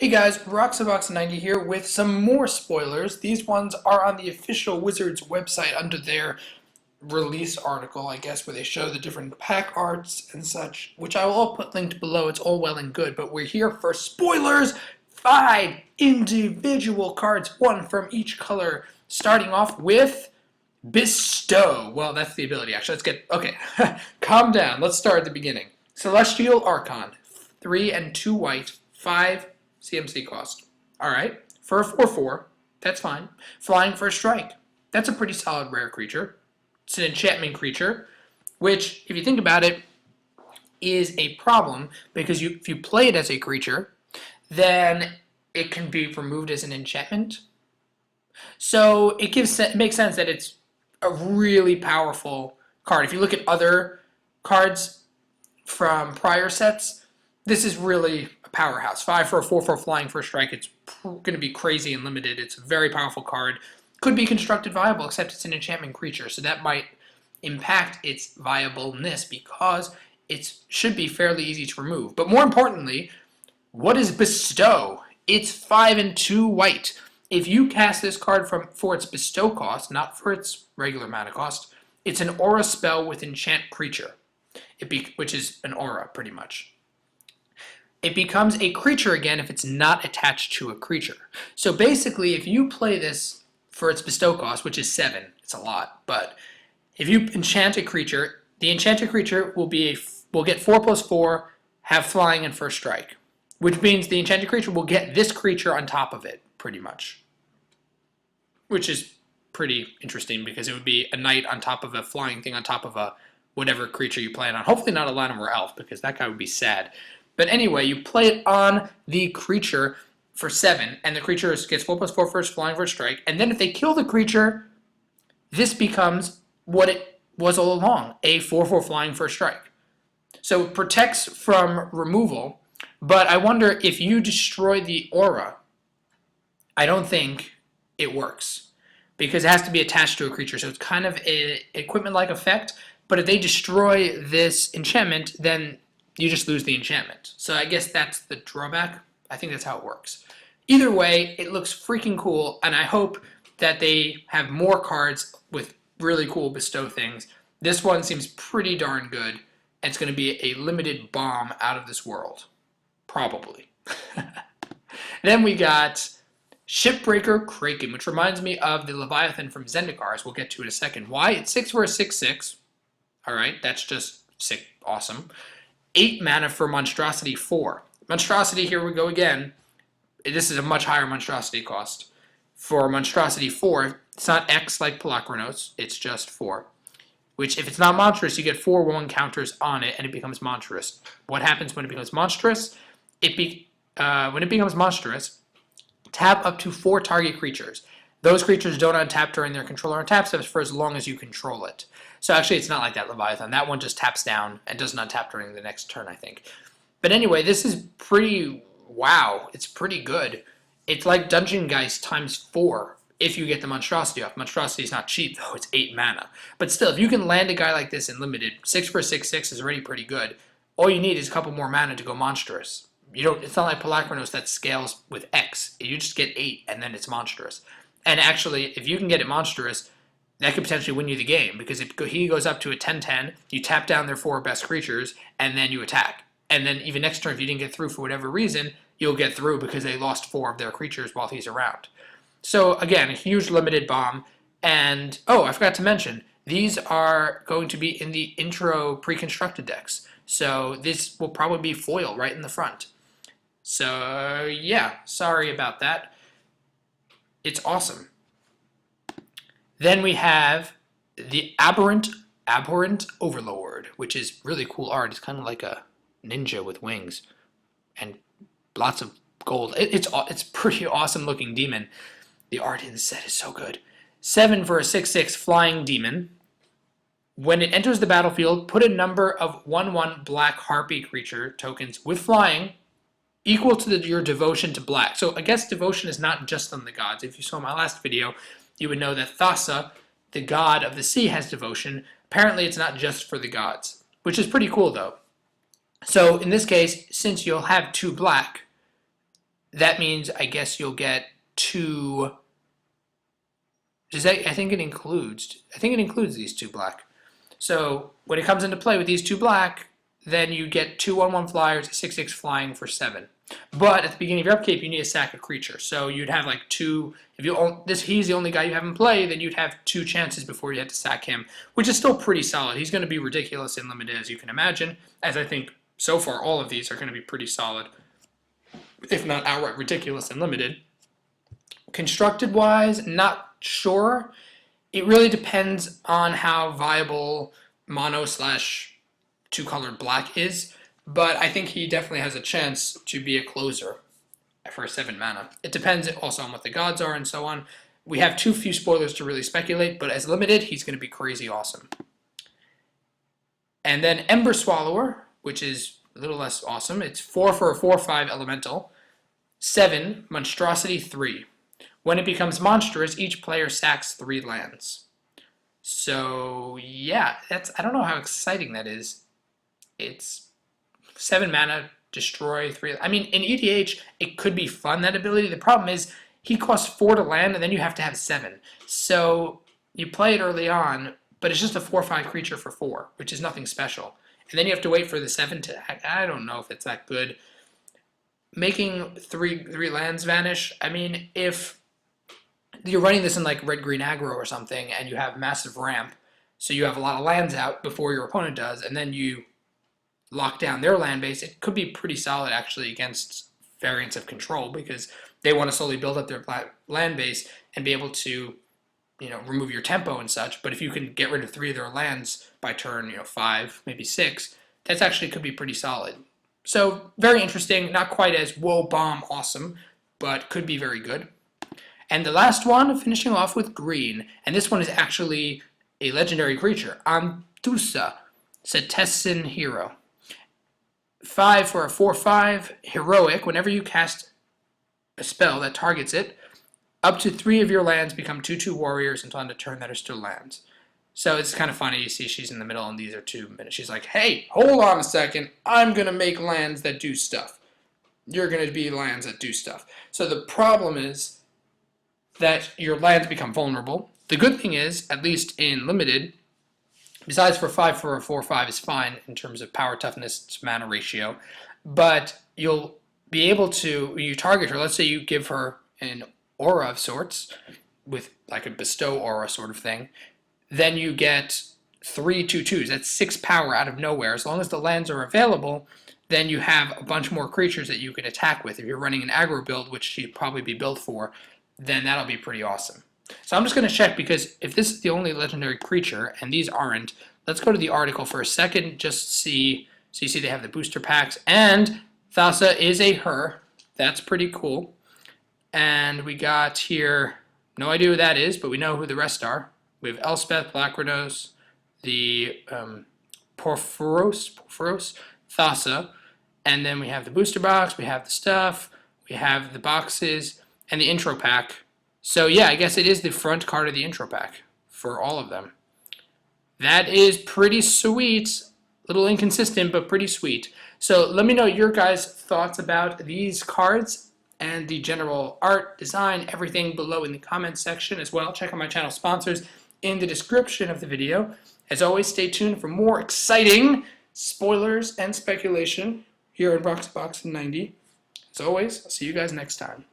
Hey guys, Roxabox90 here with some more spoilers. These ones are on the official Wizards website under their release article, I guess, where they show the different pack arts and such, which I will all put linked below. It's all well and good, but we're here for spoilers! 5 individual cards, 1 from each color, starting off with Bestow. Well, that's the ability, actually. Okay, calm down. Let's start at the beginning. Celestial Archon, 3 and 2 white, 5 CMC cost. Alright, for a 4/4, that's fine. Flying for a strike. That's a pretty solid rare creature. It's an enchantment creature, which, if you think about it, is a problem, because if you play it as a creature, then it can be removed as an enchantment. So it makes sense that it's a really powerful card. If you look at other cards from prior sets, this is really a powerhouse. 5 for a 4/4 flying for a strike. It's going to be crazy and limited. It's a very powerful card. Could be constructed viable, except it's an enchantment creature, so that might impact its viableness because it should be fairly easy to remove. But more importantly, what is Bestow? It's 5 and 2 white. If you cast this card for its Bestow cost, not for its regular mana cost, it's an aura spell with enchant creature, which is an aura, pretty much. It becomes a creature again if it's not attached to a creature. So basically, if you play this for its Bestow cost, which is 7, it's a lot, but if you enchant a creature, the enchanted creature will get 4/4, have flying and first strike, which means the enchanted creature will get this creature on top of it, pretty much, which is pretty interesting because it would be a knight on top of a flying thing on top of a whatever creature you plan on. Hopefully not a Llanowar elf, because that guy would be sad. But anyway, you play it on the creature for 7, and the creature gets 4/4 first, flying for a strike, and then if they kill the creature, this becomes what it was all along, a 4/4 flying for a strike. So it protects from removal, but I wonder if you destroy the aura, I don't think it works, because it has to be attached to a creature, so it's kind of an equipment-like effect, but if they destroy this enchantment, then you just lose the enchantment. So I guess that's the drawback. I think that's how it works. Either way, it looks freaking cool, and I hope that they have more cards with really cool Bestow things. This one seems pretty darn good, and it's going to be a limited bomb out of this world. Probably. Then we got Shipbreaker Kraken, which reminds me of the Leviathan from Zendikar, as we'll get to in a second. Why? It's 6 for a 6/6. Alright, that's just sick, awesome. 8 mana for Monstrosity 4. Monstrosity, here we go again. This is a much higher Monstrosity cost. For Monstrosity 4, it's not X like Palakranos, it's just 4. Which, if it's not monstrous, you get 4/1 counters on it, and it becomes monstrous. What happens when it becomes monstrous? When it becomes monstrous, tap up to 4 target creatures. Those creatures don't untap during their controller untap steps for as long as you control it. So actually, it's not like that Leviathan. That one just taps down and doesn't untap during the next turn, I think. But anyway, this is pretty, wow, it's pretty good. It's like Dungeon Geist times 4 if you get the Monstrosity off. Monstrosity is not cheap, though. It's 8 mana. But still, if you can land a guy like this in limited, 6 for a 6/6 is already pretty good. All you need is a couple more mana to go monstrous. It's not like Palakranos that scales with X. You just get 8, and then it's monstrous. And actually, if you can get it monstrous, that could potentially win you the game, because if he goes up to a 10/10, you tap down their 4 best creatures, and then you attack. And then even next turn, if you didn't get through for whatever reason, you'll get through because they lost 4 of their creatures while he's around. So again, a huge limited bomb. And, oh, I forgot to mention, these are going to be in the intro pre-constructed decks. So this will probably be foil right in the front. So yeah, sorry about that. It's awesome. Then we have the Abhorrent Overlord, which is really cool art. It's kind of like a ninja with wings and lots of gold. It's pretty awesome looking demon. The art in the set is so good. 7 for a 6/6 flying demon. When it enters the battlefield, put a number of 1/1 black harpy creature tokens with flying equal to your devotion to black. So I guess devotion is not just on the gods. If you saw my last video, you would know that Thassa, the god of the sea, has devotion. Apparently it's not just for the gods, which is pretty cool though. So in this case, since you'll have 2 black, that means I guess you'll get 2. I think it includes these 2 black. So when it comes into play with these 2 black, then you get 2 1/1 flyers, 6/6 flying for 7. But at the beginning of your upkeep, you need to sack a creature. So you'd have like 2. If he's the only guy you have in play, then you'd have 2 chances before you had to sack him, which is still pretty solid. He's going to be ridiculous in limited, as you can imagine, as I think so far all of these are going to be pretty solid, if not outright ridiculous in limited. Constructed wise, not sure. It really depends on how viable mono / 2-colored black is, but I think he definitely has a chance to be a closer for 7 mana. It depends also on what the gods are and so on. We have too few spoilers to really speculate, but as limited, he's going to be crazy awesome. And then Ember Swallower, which is a little less awesome. It's 4 for a 4/5 elemental. 7, monstrosity 3. When it becomes monstrous, each player sacks 3 lands. So yeah, I don't know how exciting that is. It's 7 mana, destroy 3. I mean, in EDH, it could be fun, that ability. The problem is he costs 4 to land, and then you have to have 7. So you play it early on, but it's just a 4/5 creature for 4, which is nothing special. And then you have to wait for the 7 to act. I don't know if it's that good. Making 3 lands vanish, I mean, if you're running this in like red-green aggro or something, and you have massive ramp, so you have a lot of lands out before your opponent does, and then you lock down their land base, it could be pretty solid actually against variants of control, because they want to slowly build up their land base and be able to, remove your tempo and such. But if you can get rid of 3 of their lands by turn, 5, maybe 6, that's actually could be pretty solid. So very interesting, not quite as whoa bomb awesome, but could be very good. And the last one, finishing off with green, and this one is actually a legendary creature, Anthusa, Setessan Hero. 5 for a 4/5, heroic. Whenever you cast a spell that targets it, up to 3 of your lands become 2/2 warriors until end of turn that are still lands. So it's kind of funny, you see she's in the middle and these are 2 minutes. She's like, hey, hold on a second, I'm going to make lands that do stuff. You're going to be lands that do stuff. So the problem is that your lands become vulnerable. The good thing is, at least in limited, besides for 5 for a 4/5 is fine in terms of power, toughness, to mana ratio, but you'll be able to, when you target her, let's say you give her an aura of sorts, with like a bestow aura sort of thing, then you get 3 2/2s. That's 6 power out of nowhere. As long as the lands are available, then you have a bunch more creatures that you can attack with. If you're running an aggro build, which she'd probably be built for, then that'll be pretty awesome. So I'm just going to check, because if this is the only legendary creature, and these aren't, let's go to the article for a second, just see. So you see they have the booster packs, and Thassa is a her. That's pretty cool. And we got here, no idea who that is, but we know who the rest are. We have Elspeth, Blackranos, the Porphyros, Thassa, and then we have the booster box, we have the stuff, we have the boxes, and the intro pack. So yeah, I guess it is the front card of the intro pack for all of them. That is pretty sweet. A little inconsistent, but pretty sweet. So let me know your guys' thoughts about these cards and the general art, design, everything below in the comments section as well. Check out my channel sponsors in the description of the video. As always, stay tuned for more exciting spoilers and speculation here in Box 90. As always, I'll see you guys next time.